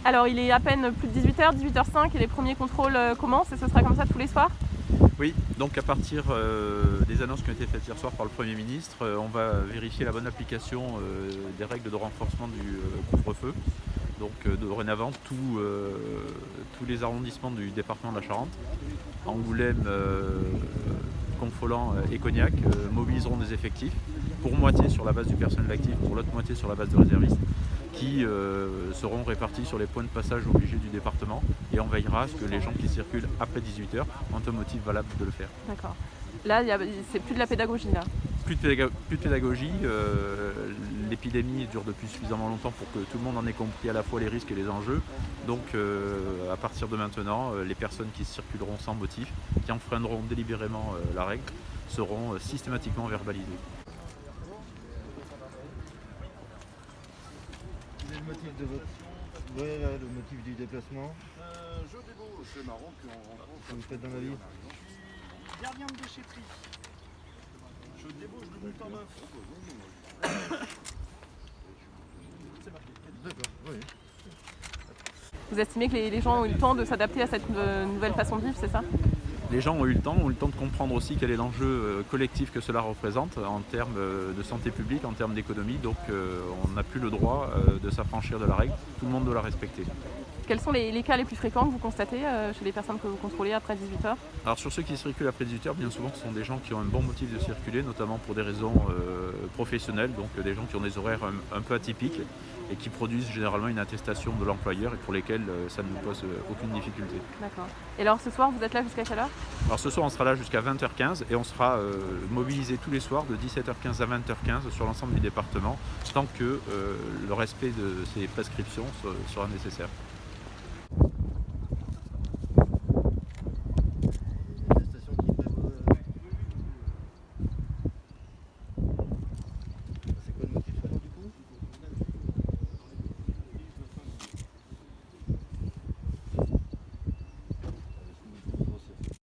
Alors il est à peine plus de 18h, 18h05 et les premiers contrôles commencent et ce sera comme ça tous les soirs? Oui, donc à partir des annonces qui ont été faites hier soir par le Premier ministre, on va vérifier la bonne application des règles de renforcement du couvre-feu. Donc dorénavant, tous les arrondissements du département de la Charente, Angoulême, Confolens et Cognac, mobiliseront des effectifs, pour moitié sur la base du personnel actif, pour l'autre moitié sur la base de réservistes, qui seront répartis sur les points de passage obligés du département, et on veillera à ce que les gens qui circulent après 18h ont un motif valable de le faire. D'accord. Là, c'est plus de la pédagogie là. Plus de pédagogie, l'épidémie dure depuis suffisamment longtemps pour que tout le monde en ait compris à la fois les risques et les enjeux. Donc à partir de maintenant, les personnes qui circuleront sans motif, qui enfreindront délibérément la règle, seront systématiquement verbalisées. Quel est le motif de votre... Ouais, là, le motif du déplacement. Je débauche, c'est marrant, puis on rencontre. Que vous faites dans la vie? Gardien de déchetterie. Je débauche de bout en neuf. C'est marqué. D'accord, oui. Vous estimez que les gens ont eu le temps de s'adapter à cette nouvelle façon de vivre, c'est ça? Les gens ont eu le temps de comprendre aussi quel est l'enjeu collectif que cela représente en termes de santé publique, en termes d'économie. Donc on n'a plus le droit de s'affranchir de la règle, tout le monde doit la respecter. Quels sont les cas les plus fréquents que vous constatez chez les personnes que vous contrôlez après 18h? Alors sur ceux qui circulent après 18h, bien souvent ce sont des gens qui ont un bon motif de circuler, notamment pour des raisons professionnelles, donc des gens qui ont des horaires un peu atypiques et qui produisent généralement une attestation de l'employeur et pour lesquels ça ne nous pose aucune difficulté. D'accord. Et alors ce soir, vous êtes là jusqu'à quelle heure? Alors ce soir on sera là jusqu'à 20h15 et on sera mobilisé tous les soirs de 17h15 à 20h15 sur l'ensemble du département tant que le respect de ces prescriptions sera nécessaire.